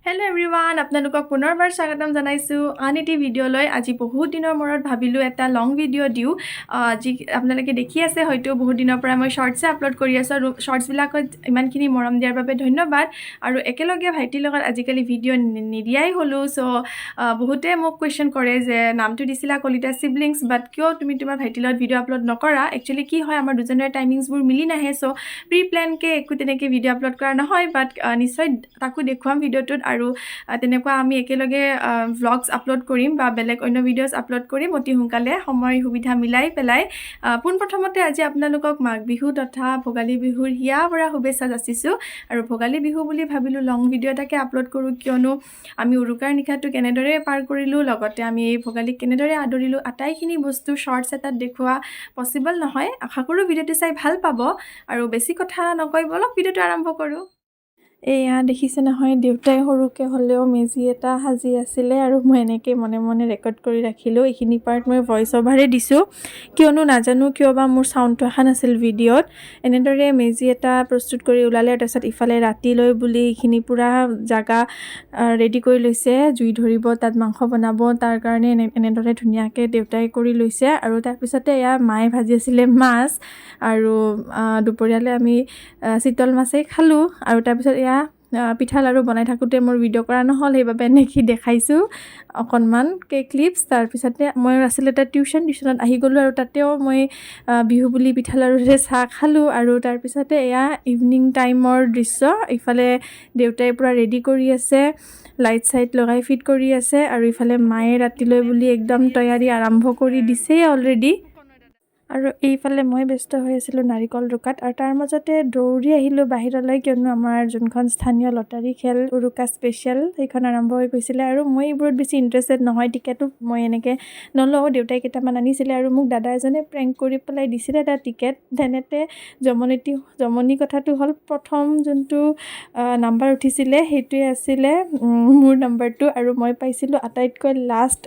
Hello' everyone, আপোনালোকক পুনৰবাৰ স্বাগতম জনাইছোঁ আন এটি ভিডিঅ'লৈ। আজি বহুত দিনৰ মূৰত ভাবিলোঁ এটা লং ভিডিঅ' দিওঁ। যি আপোনালোকে দেখি আছে হয়তো বহুত দিনৰ পৰা মই শ্বৰ্টছে আপলোড কৰি আছোঁ আৰু শ্বৰ্টছবিলাকত ইমানখিনি মৰম দিয়াৰ বাবে ধন্যবাদ। আৰু একেলগে ভাইটিৰ লগত আজিকালি ভিডিঅ' নিদিয়াই হ'লোঁ। চ' বহুতে মোক কুৱেশ্যন কৰে যে নামটো দিছিলা কলিতা চিবলিংছ, বাট কিয় তুমি তোমাৰ ভাইটিৰ লগত ভিডিঅ' আপলোড নকৰা? একচুৱেলি কি হয়, আমাৰ দুজনৰে টাইমিংছবোৰ মিলি নাহে। চ' প্ৰি প্লেনকৈ একো তেনেকৈ ভিডিঅ' আপলোড কৰা নহয়, বাট নিশ্চয় তাকো দেখুৱাম ভিডিঅ'টোত। আৰু তেনেকুৱা আমি একেলগে ভ্লগছ আপলোড কৰিম বা বেলেগ অন্য ভিডিঅ'ছ আপলোড কৰিম অতি সোনকালে সময় সুবিধা মিলাই পেলাই। পোনপ্ৰথমতে আজি আপোনালোকক মাঘ বিহু তথা ভোগালী বিহুৰ হিয়া ভৰা শুভেচ্ছা যাচিছোঁ। আৰু ভোগালী বিহু বুলি ভাবিলোঁ লং ভিডিঅ' এটাকে আপলোড কৰোঁ, কিয়নো আমি উৰুকাৰ নিশাটো কেনেদৰে পাৰ কৰিলোঁ, লগতে আমি এই ভোগালীক কেনেদৰে আদৰিলোঁ, আটাইখিনি বস্তু শ্বৰ্টছ এটাত দেখুওৱা পচিবল নহয়। আশা কৰোঁ ভিডিঅ'টো চাই ভাল পাব। আৰু বেছি কথা নকৈ বলক ভিডিঅ'টো আৰম্ভ কৰোঁ। এয়া দেখিছে নহয়, দেউতাই সৰুকৈ হ'লেও মেজি এটা সাজি আছিলে আৰু মই এনেকৈ মনে মনে ৰেকৰ্ড কৰি ৰাখিলোঁ। এইখিনি পাৰ্ট মই ভইচ অভাৰে দিছোঁ, কিয়নো নাজানো কিয় বা মোৰ চাউণ্ডটো অহা নাছিল ভিডিঅ'ত। এনেদৰে মেজি এটা প্ৰস্তুত কৰি ওলালে, তাৰপিছত ইফালে ৰাতিলৈ বুলি এইখিনি পূৰা জাগা ৰেডি কৰি লৈছে, জুই ধৰিব, তাত মাংস বনাব, তাৰ কাৰণে এনেদৰে ধুনীয়াকৈ দেউতাই কৰি লৈছে। আৰু তাৰপিছতে এয়া মায়ে ভাজি আছিলে মাছ, আৰু দুপৰীয়ালৈ আমি চিতল মাছেই খালোঁ। আৰু তাৰপিছত এয়া পিঠা লাড়ু বনাই থাকোঁতে মোৰ ভিডিঅ' কৰা নহ'ল, সেইবাবে এনেকৈ দেখাইছোঁ অকণমান ক্লিপছ। তাৰপিছতে মই আচলতে টিউশ্যনত আহি গ'লোঁ, আৰু তাতেও মই বিহু বুলি পিঠা লাড়ুৰে চাহ খালোঁ। আৰু তাৰপিছতে এয়া ইভিনিং টাইমৰ দৃশ্য, ইফালে দেউতাই পূৰা ৰেডি কৰি আছে, লাইট চাইট লগাই ফিট কৰি আছে, আৰু ইফালে মায়ে ৰাতিলৈ বুলি একদম তৈয়াৰী আৰম্ভ কৰি দিছেই অলৰেডি। আৰু এইফালে মই ব্যস্ত হৈ আছিলোঁ নাৰিকল ৰুকাত, আৰু তাৰ মাজতে দৌৰি আহিলোঁ বাহিৰলৈ, কিয়নো আমাৰ যোনখন স্থানীয় লটাৰী খেল উৰুকা স্পেচিয়েল সেইখন আৰম্ভ হৈ গৈছিলে। আৰু মই এইবোৰত বেছি ইণ্টাৰেষ্টেড নহয়, টিকেটো মই এনেকৈ নলওঁ, দেউতাই কেইটামান আনিছিলে আৰু মোক দাদা এজনে প্ৰেংক কৰি পেলাই দিছিলে এটা টিকেট। তেনেতে জমনি কথাটো হ'ল, প্ৰথম যোনটো নাম্বাৰ উঠিছিলে সেইটোৱে আছিলে মোৰ নাম্বাৰটো, আৰু মই পাইছিলোঁ আটাইতকৈ লাষ্ট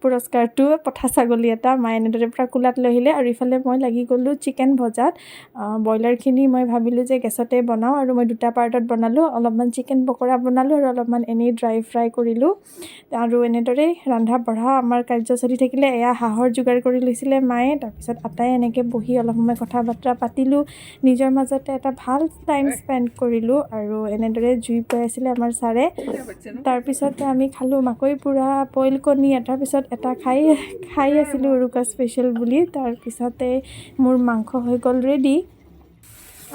পুৰস্কাৰটো, পঠা ছাগলী এটা। মায়ে এনেদৰে পূৰা কোলাত লৈ আহিলে, আৰু ইফালে মই লাগি গ'লোঁ চিকেন ভজাত। ব্ৰইলাৰখিনি মই ভাবিলোঁ যে গেছতে বনাওঁ, আৰু মই দুটা পাৰ্টত বনালোঁ, অলপমান চিকেন পকৰা বনালোঁ আৰু অলপমান এনেই ড্ৰাই ফ্ৰাই কৰিলোঁ। আৰু এনেদৰেই ৰন্ধা বঢ়া আমাৰ কাৰ্য চলি থাকিলে। এয়া হাঁহৰ যোগাৰ কৰি লৈছিলে মায়ে, তাৰপিছত আটাই এনেকৈ বহি অলপ সময় কথা বতৰা পাতিলোঁ, নিজৰ মাজতে এটা ভাল টাইম স্পেণ্ড কৰিলোঁ। আৰু এনেদৰে জুই পুৱাই আছিলে আমাৰ ছাৰে। তাৰপিছতে আমি খালোঁ মাকৈ পোৰা, বইল কণী, এটাৰ পিছত এটা খাই আছিলোঁ উৰুকা স্পেচিয়েল বুলি। তাৰপিছতে মোৰ মাংস হৈ গ'ল ৰেডি,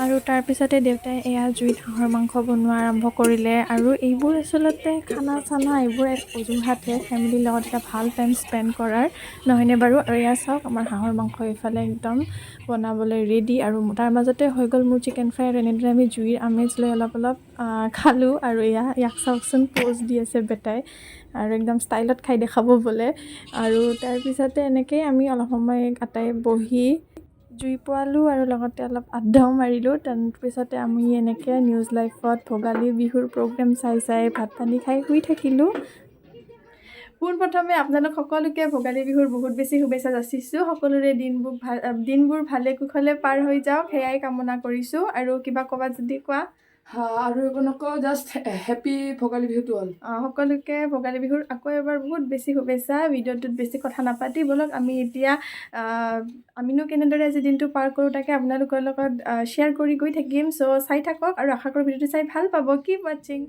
আৰু তাৰপিছতে দেউতাই এয়া জুইত হাঁহৰ মাংস বনোৱা আৰম্ভ কৰিলে। আৰু এইবোৰ আচলতে খানা চানা এইবোৰ এক অজুহাতহে ফেমিলিৰ লগত এটা ভাল টাইম স্পেণ্ড কৰাৰ, নহয়নে বাৰু? আৰু এয়া চাওক, আমাৰ হাঁহৰ মাংস এইফালে একদম বনাবলৈ ৰেডি, আৰু তাৰ মাজতে হৈ গ'ল মোৰ চিকেন ফ্ৰাই। আৰু এনেদৰে আমি জুইৰ আমেজ লৈ অলপ খালোঁ। আৰু ইয়াক চাওকচোন, প'জ দি আছে বেটাই, আৰু একদম ষ্টাইলত খাই দেখাব বোলে। আৰু তাৰপিছতে এনেকৈয়ে আমি অলপ সময় আটাই বহি জুই পোৱালোঁ, আৰু লগতে অলপ আড্ডাও মাৰিলোঁ। তাৰপিছতে আমি এনেকৈ নিউজ লাইফত ভোগালী বিহুৰ প্ৰগ্ৰেম চাই ভাত পানী খাই শুই থাকিলোঁ। পোনপ্ৰথমে আপোনালোক সকলোকে ভোগালী বিহুৰ বহুত বেছি শুভেচ্ছা যাচিছোঁ। সকলোৰে দিনবোৰ ভালে কুশলে পাৰ হৈ যাওক, সেয়াই কামনা কৰিছোঁ। আৰু কিবা ক'বাত যদি কোৱা। আৰু একো নকওঁ, জাষ্ট হেপী ভোগালী বিহুটো হ'ল। সকলোকে ভোগালী বিহুৰ আকৌ এবাৰ বহুত বেছি শুভেচ্ছা। ভিডিঅ'টোত বেছি কথা নাপাতি ব'লক, আমি এতিয়া আমিনো কেনেদৰে আজি দিনটো পাৰ কৰোঁ তাকে আপোনালোকৰ লগত শ্বেয়াৰ কৰি গৈ থাকিম। চ' চাই থাকক, আৰু আশা কৰোঁ ভিডিঅ'টো চাই ভাল পাব। কিপ ৱাচিং।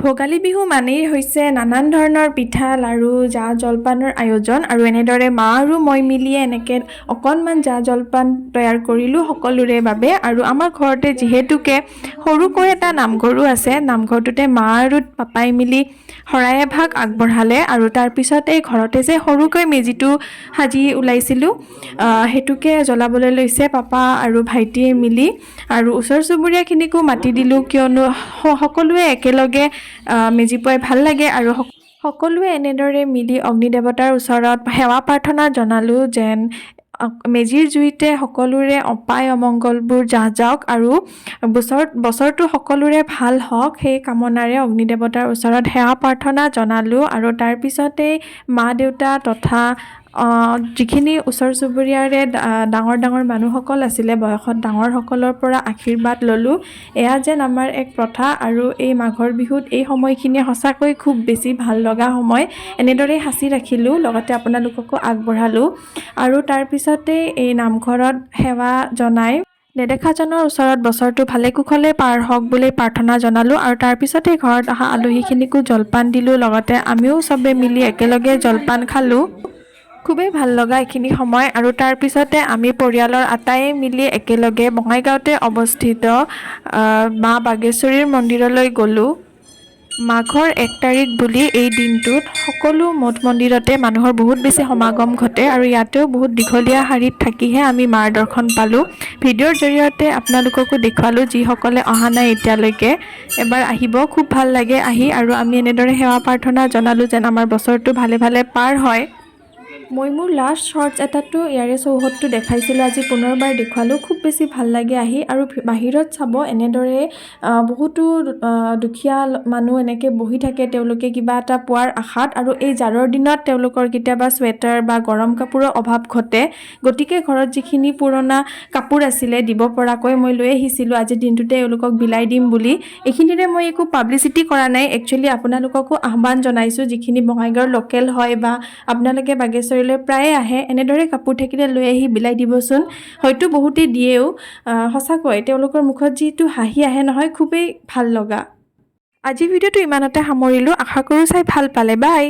ভোগালী বিহু মানেই হৈছে নানান ধৰণৰ পিঠা লাড়ু জা জলপানৰ আয়োজন, আৰু এনেদৰে মা আৰু মই মিলিয়ে এনেকৈ অকণমান জা জলপান তৈয়াৰ কৰিলোঁ সকলোৰে বাবে। আৰু আমাৰ ঘৰতে যিহেতুকে সৰুকৈ এটা নামঘৰো আছে, নামঘৰটোতে মা আৰু পাপাই মিলি শৰাই এভাগ আগবঢ়ালে। আৰু তাৰপিছতে ঘৰতে যে সৰুকৈ মেজিটো সাজি ওলাইছিলোঁ, সেইটোকে জ্বলাবলৈ লৈছে পাপা আৰু ভাইটিয়ে মিলি। আৰু ওচৰ চুবুৰীয়াখিনিকো মাতি দিলোঁ, কিয়নো সকলোৱে একেলগে মেজি পুৱাই ভাল লাগে। আৰু সকলোৱে এনেদৰে মিলি অগ্নি দেৱতাৰ ওচৰত সেৱা প্ৰাৰ্থনা জনালোঁ, যেন মেজিৰ জুইতে সকলোৰে অপায় অমংগলবোৰ যাওক, আৰু বছৰটো সকলোৰে ভাল হওক, সেই কামনাৰে অগ্নি দেৱতাৰ ওচৰত সেৱা প্ৰাৰ্থনা জনালোঁ। আৰু তাৰপিছতেই মা দেউতা তথা যিখিনি ওচৰ চুবুৰীয়াৰে ডাঙৰ ডাঙৰ মানুহসকল আছিলে বয়সত ডাঙৰসকলৰ পৰা আশীৰ্বাদ ল'লোঁ। এয়া যেন আমাৰ এক প্ৰথা আৰু এই মাঘৰ বিহুত এই সময়খিনি সঁচাকৈ খুব বেছি ভাল লগা সময়। এনেদৰেই সাঁচি ৰাখিলোঁ, লগতে আপোনালোককো আগবঢ়ালোঁ আৰু তাৰপিছতে এই নামঘৰত সেৱা জনাই নেদেখাজনৰ ওচৰত বছৰটো ভালে কুশলে পাৰ হওক বুলি প্ৰাৰ্থনা জনালোঁ আৰু তাৰপিছতে ঘৰত অহা আলহীখিনিকো জলপান দিলোঁ, লগতে আমিও চবে মিলি একেলগে জলপান খালোঁ। খুবেই ভাল লগা এইখিনি সময় আৰু তাৰপিছতে আমি পৰিয়ালৰ আটায়ে মিলি একেলগে বঙাইগাঁৱতে অৱস্থিত মা বাগেশ্বৰীৰ মন্দিৰলৈ গ'লোঁ। মাঘৰ 1 তাৰিখ বুলি এই দিনটোত সকলো মঠ মন্দিৰতে মানুহৰ বহুত বেছি সমাগম ঘটে আৰু ইয়াতেও বহুত দীঘলীয়া শাৰীত থাকিহে আমি মাৰ দৰ্শন পালোঁ। ভিডিঅ'ৰ জৰিয়তে আপোনালোককো দেখুৱালোঁ, যিসকলে অহা নাই এতিয়ালৈকে এবাৰ আহিব, খুব ভাল লাগে আহি। আৰু আমি এনেদৰে সেৱা প্ৰাৰ্থনা জনালোঁ যেন আমাৰ বছৰটো ভালে ভালে পাৰ হয়। মই মোৰ লাষ্ট শ্বৰ্টছ এটাতো ইয়াৰে চৌহদটো দেখাইছিলোঁ, আজি পুনৰবাৰ দেখুৱালোঁ। খুব বেছি ভাল লাগে আহি। আৰু বাহিৰত চাব এনেদৰে বহুতো দুখীয়া মানুহ এনেকৈ বহি থাকে, তেওঁলোকে কিবা এটা পোৱাৰ আশাত। আৰু এই জাৰৰ দিনত তেওঁলোকৰ কেতিয়াবা চুৱেটাৰ বা গৰম কাপোৰৰ অভাৱ ঘটে, গতিকে ঘৰত যিখিনি পুৰণা কাপোৰ আছিলে দিব পৰাকৈ মই লৈ আহিছিলোঁ আজিৰ দিনটোতে এওঁলোকক বিলাই দিম বুলি। এইখিনিৰে মই একো পাব্লিচিটি কৰা নাই, একচুৱেলি আপোনালোককো আহ্বান জনাইছোঁ, যিখিনি বঙাইগাঁৱৰ লোকেল হয় বা আপোনালোকে বাগেশ্বৰীলৈ প্ৰায়ে আহে, এনেদৰে কাপোৰ থাকিলে লৈ আহি বিলাই দিবচোন। হয়তো বহুতেই দিয়েও। সঁচাকৈ তেওঁলোকৰ মুখত যিটো হাঁহি আহে নহয়, খুবেই ভাল লগা। আজি ভিডিঅ'টো ইমানতে সামৰিলোঁ, আশা কৰোঁ চাই ভাল পালে। বাই।